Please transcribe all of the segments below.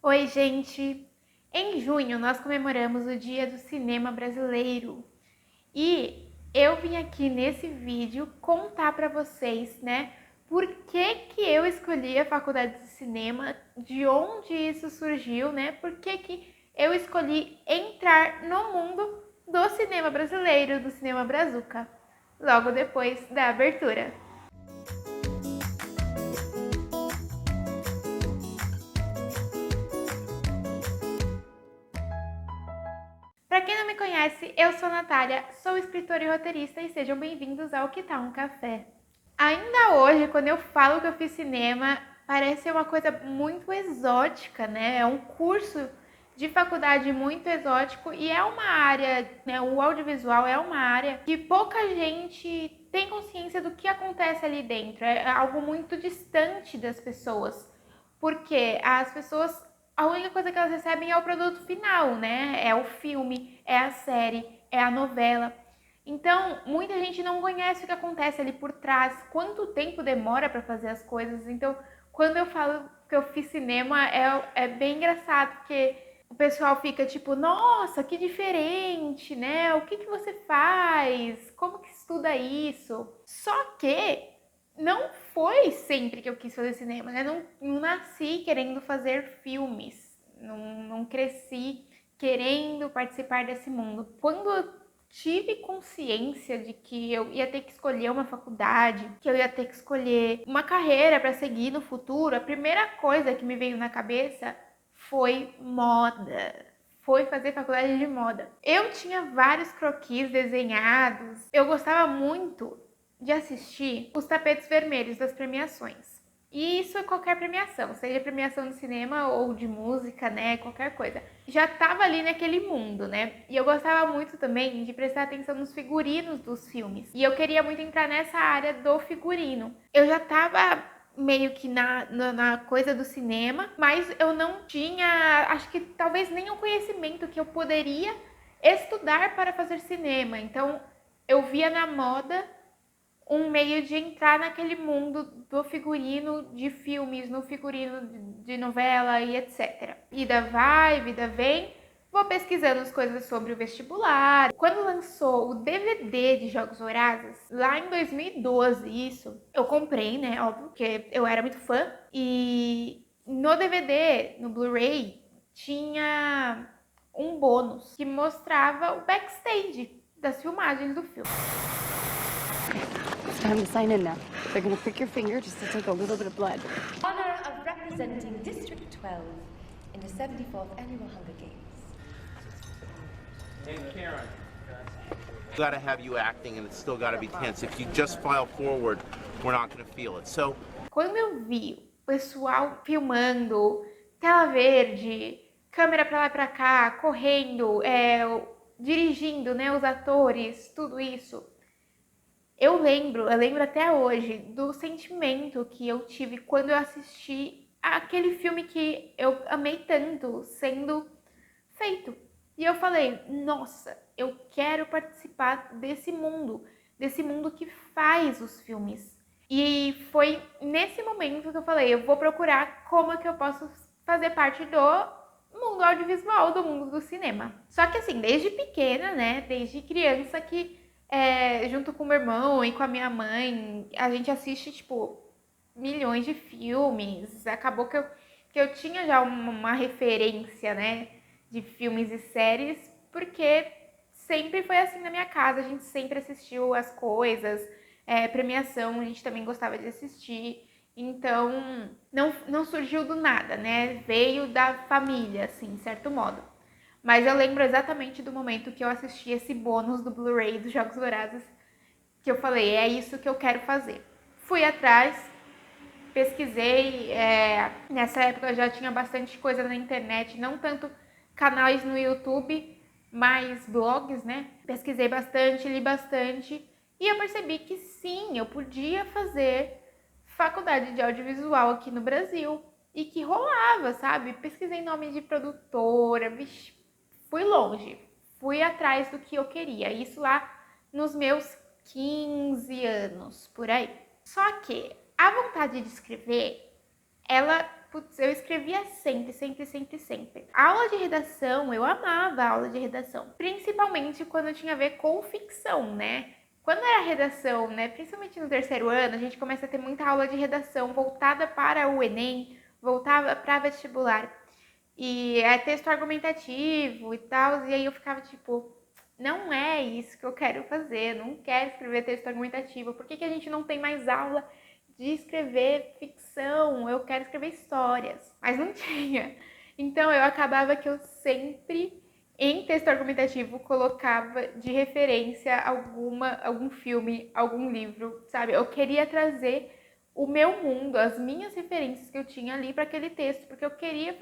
Oi, gente! Em junho nós comemoramos o Dia do Cinema Brasileiro e eu vim aqui nesse vídeo contar para vocês, né, por que eu escolhi a faculdade de cinema, de onde isso surgiu, né, por que eu escolhi entrar no mundo do cinema brasileiro, do cinema brazuca, logo depois da abertura. Para quem não me conhece, eu sou a Natália, sou escritora e roteirista e sejam bem-vindos ao Que Tal um Café. Ainda hoje, quando eu falo que eu fiz cinema, parece uma coisa muito exótica, né? É um curso de faculdade muito exótico e é uma área, né? O audiovisual é uma área que pouca gente tem consciência do que acontece ali dentro. É algo muito distante das pessoas, porque as pessoas, a única coisa que elas recebem é o produto final, né? É o filme, é a série, é a novela. Então, muita gente não conhece o que acontece ali por trás, quanto tempo demora para fazer as coisas. Então, quando eu falo que eu fiz cinema, é bem engraçado, porque o pessoal fica tipo, nossa, que diferente, né? O que você faz? Como que estuda isso? Só que não foi sempre que eu quis fazer cinema, né? Não nasci querendo fazer filmes, não cresci querendo participar desse mundo. Quando eu tive consciência de que eu ia ter que escolher uma faculdade, que eu ia ter que escolher uma carreira para seguir no futuro, a primeira coisa que me veio na cabeça foi moda. Foi fazer faculdade de moda. Eu tinha vários croquis desenhados. Eu gostava muito de assistir os tapetes vermelhos das premiações. E isso é qualquer premiação, seja premiação de cinema ou de música, né, qualquer coisa. Já tava ali naquele mundo, né? E eu gostava muito também de prestar atenção nos figurinos dos filmes. E eu queria muito entrar nessa área do figurino. Eu já tava meio que na coisa do cinema, mas eu não tinha, acho que talvez nem o conhecimento que eu poderia estudar para fazer cinema. Então, eu via na moda um meio de entrar naquele mundo do figurino de filmes, no figurino de novela e etc. Vida vai, vida vem, vou pesquisando as coisas sobre o vestibular. Quando lançou o DVD de Jogos Vorazes, lá em 2012, isso, eu comprei, né, óbvio, porque eu era muito fã, e no DVD, no Blu-ray, tinha um bônus que mostrava o backstage das filmagens do filme. It's time to sign in now. They're gonna prick your finger just to take a little bit of blood. Honor of representing District 12 in the 74th Annual Hunger Games. Hey, Karen. Gotta have you acting and it's still gotta be tense. If you just file forward, we're not gonna feel it. So, quando eu vi o pessoal filmando, tela verde, câmera pra lá e pra cá, correndo, dirigindo, né, os atores, tudo isso, eu lembro até hoje do sentimento que eu tive quando eu assisti aquele filme que eu amei tanto sendo feito. E eu falei, nossa, eu quero participar desse mundo que faz os filmes. E foi nesse momento que eu falei, eu vou procurar como é que eu posso fazer parte do mundo audiovisual, do mundo do cinema. Só que assim, desde pequena, né, desde criança que junto com o meu irmão e com a minha mãe, a gente assiste, tipo, milhões de filmes. Acabou que eu tinha já uma referência, né, de filmes e séries, porque sempre foi assim na minha casa, a gente sempre assistiu as coisas, premiação a gente também gostava de assistir. Então, não surgiu do nada, né, veio da família, assim, de certo modo. Mas eu lembro exatamente do momento que eu assisti esse bônus do Blu-ray dos Jogos Vorazes, que eu falei, é isso que eu quero fazer. Fui atrás, pesquisei, nessa época eu já tinha bastante coisa na internet, não tanto canais no YouTube, mas blogs, né? Pesquisei bastante, li bastante, e eu percebi que sim, eu podia fazer faculdade de audiovisual aqui no Brasil, e que rolava, sabe? Pesquisei nome de produtora, fui longe, fui atrás do que eu queria, isso lá nos meus 15 anos, por aí. Só que a vontade de escrever, ela putz, eu escrevia sempre, sempre, sempre, sempre. A aula de redação, eu amava a aula de redação, principalmente quando tinha a ver com ficção, né? Quando era redação, né, principalmente no terceiro ano, a gente começa a ter muita aula de redação voltada para o Enem, voltada para vestibular. E é texto argumentativo e tal, e aí eu ficava tipo, não é isso que eu quero fazer, não quero escrever texto argumentativo. Por que que a gente não tem mais aula de escrever ficção? Eu quero escrever histórias. Mas não tinha. Então eu acabava que eu sempre, em texto argumentativo, colocava de referência algum filme, algum livro, sabe? Eu queria trazer o meu mundo, as minhas referências que eu tinha ali para aquele texto, porque eu queria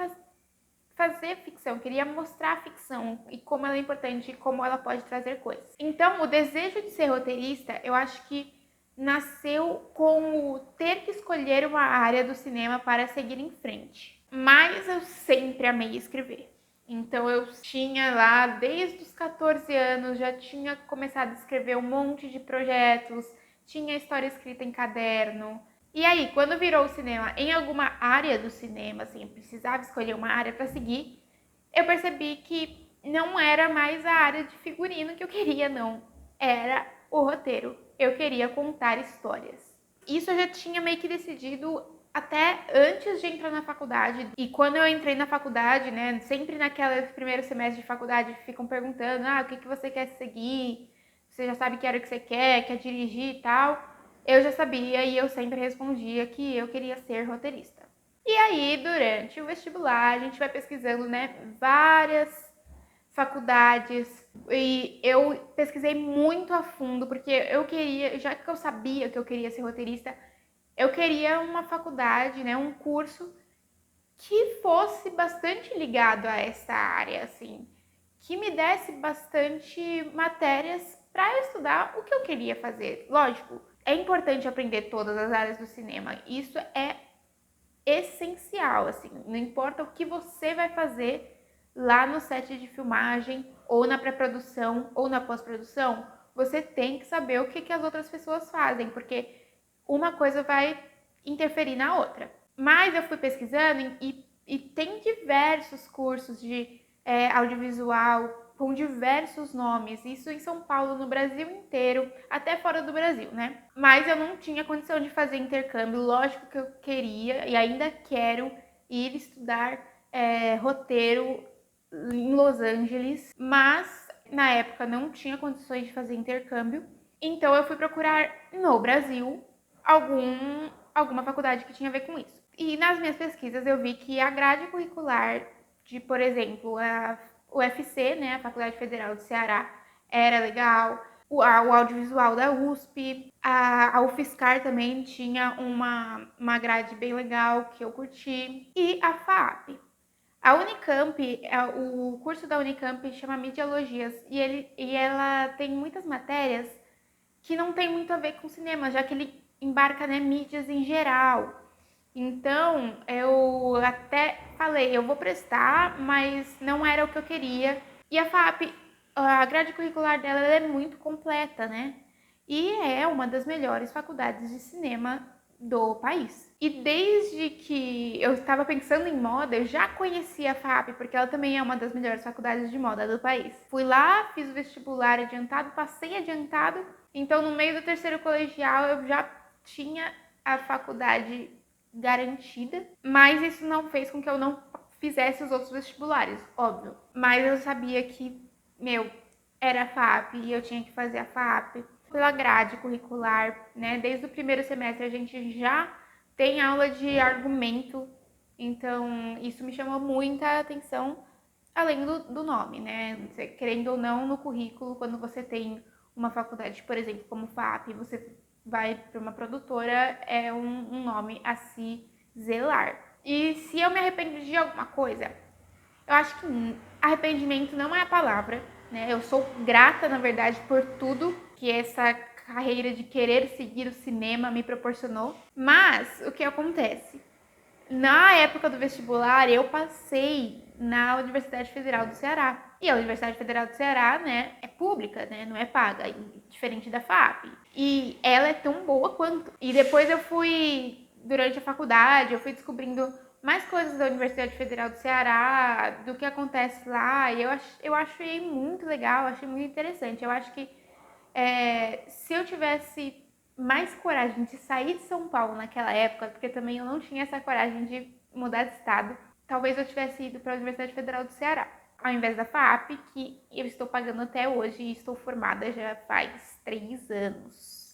fazer ficção, queria mostrar a ficção e como ela é importante e como ela pode trazer coisas. Então, o desejo de ser roteirista, eu acho que nasceu com o ter que escolher uma área do cinema para seguir em frente. Mas eu sempre amei escrever. Então, eu tinha lá, desde os 14 anos, já tinha começado a escrever um monte de projetos, tinha história escrita em caderno. E aí, quando virou o cinema em alguma área do cinema, assim, eu precisava escolher uma área para seguir, eu percebi que não era mais a área de figurino que eu queria, não. Era o roteiro. Eu queria contar histórias. Isso eu já tinha meio que decidido até antes de entrar na faculdade. E quando eu entrei na faculdade, né, sempre naquele primeiro semestre de faculdade, ficam perguntando, o que você quer seguir? Você já sabe que área que você quer dirigir e tal. Eu já sabia e eu sempre respondia que eu queria ser roteirista. E aí, durante o vestibular, a gente vai pesquisando, né, várias faculdades e eu pesquisei muito a fundo porque eu queria, já que eu sabia que eu queria ser roteirista, eu queria uma faculdade, né, um curso que fosse bastante ligado a essa área, assim, que me desse bastante matérias para eu estudar o que eu queria fazer. Lógico, é importante aprender todas as áreas do cinema. Isso é essencial, assim. Não importa o que você vai fazer lá no set de filmagem, ou na pré-produção, ou na pós-produção, você tem que saber o que as outras pessoas fazem, porque uma coisa vai interferir na outra. Mas eu fui pesquisando e tem diversos cursos de audiovisual, com diversos nomes, isso em São Paulo, no Brasil inteiro, até fora do Brasil, né? Mas eu não tinha condição de fazer intercâmbio, lógico que eu queria e ainda quero ir estudar roteiro em Los Angeles, mas na época não tinha condições de fazer intercâmbio, então eu fui procurar no Brasil alguma faculdade que tinha a ver com isso. E nas minhas pesquisas eu vi que a grade curricular de, por exemplo, a UFC, né, a Faculdade Federal do Ceará, era legal. O audiovisual da USP, a UFSCar também tinha uma grade bem legal que eu curti. E a FAAP. A Unicamp, o curso da Unicamp chama Mediologias e ela tem muitas matérias que não tem muito a ver com cinema, já que ele embarca, né, mídias em geral. Então, eu até falei, eu vou prestar, mas não era o que eu queria. E a FAAP, a grade curricular dela ela é muito completa, né? E é uma das melhores faculdades de cinema do país. E desde que eu estava pensando em moda, eu já conhecia a FAAP, porque ela também é uma das melhores faculdades de moda do país. Fui lá, fiz o vestibular adiantado, passei adiantado. Então, no meio do terceiro colegial, eu já tinha a faculdade garantida, mas isso não fez com que eu não fizesse os outros vestibulares, óbvio. Mas eu sabia que, era a FAAP e eu tinha que fazer a FAAP pela grade curricular, né? Desde o primeiro semestre a gente já tem aula de argumento, então isso me chamou muita atenção, além do nome, né? Querendo ou não, no currículo, quando você tem uma faculdade, por exemplo, como FAAP, você vai para uma produtora, é um nome a se zelar. E se eu me arrependo de alguma coisa, eu acho que arrependimento não é a palavra, né? Eu sou grata, na verdade, por tudo que essa carreira de querer seguir o cinema me proporcionou. Mas o que acontece? Na época do vestibular, eu passei na Universidade Federal do Ceará. E a Universidade Federal do Ceará, né, é pública, né, não é paga, diferente da FAAP. E ela é tão boa quanto. E depois durante a faculdade, eu fui descobrindo mais coisas da Universidade Federal do Ceará, do que acontece lá, e eu achei muito legal, achei muito interessante. Eu acho que se eu tivesse mais coragem de sair de São Paulo naquela época, porque também eu não tinha essa coragem de mudar de estado, talvez eu tivesse ido para a Universidade Federal do Ceará, ao invés da FAAP, que eu estou pagando até hoje e estou formada já faz 3 anos.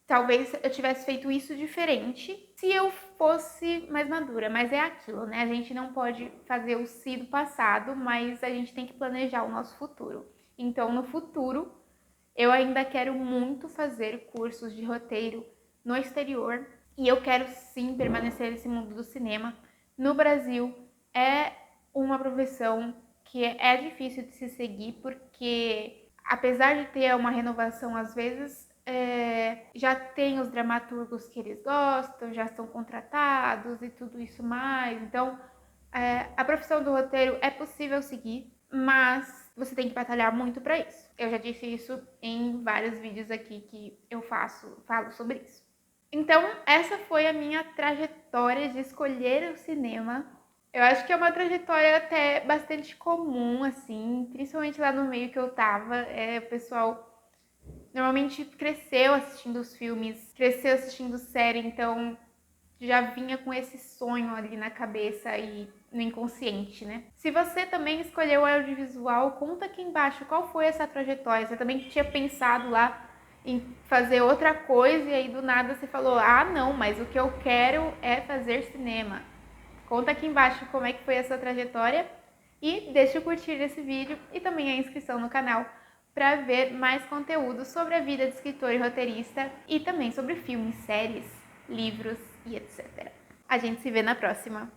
Talvez eu tivesse feito isso diferente se eu fosse mais madura, mas é aquilo, né? A gente não pode fazer o si do passado, mas a gente tem que planejar o nosso futuro. Então, no futuro, eu ainda quero muito fazer cursos de roteiro no exterior e eu quero sim permanecer nesse mundo do cinema. No Brasil é uma profissão que é difícil de se seguir porque, apesar de ter uma renovação às vezes, já tem os dramaturgos que eles gostam, já estão contratados e tudo isso mais. Então, a profissão do roteiro é possível seguir, mas você tem que batalhar muito para isso. Eu já disse isso em vários vídeos aqui que eu falo sobre isso. Então, essa foi a minha trajetória de escolher o cinema. Eu acho que é uma trajetória até bastante comum, assim, principalmente lá no meio que eu tava. O pessoal normalmente cresceu assistindo os filmes, cresceu assistindo série, então já vinha com esse sonho ali na cabeça e no inconsciente, né? Se você também escolheu o audiovisual, conta aqui embaixo qual foi essa trajetória. Você também tinha pensado lá em fazer outra coisa e aí do nada você falou, ah não, mas o que eu quero é fazer cinema. Conta aqui embaixo como é que foi a sua trajetória e deixa eu curtir esse vídeo e também a inscrição no canal para ver mais conteúdo sobre a vida de escritor e roteirista e também sobre filmes, séries, livros e etc. A gente se vê na próxima.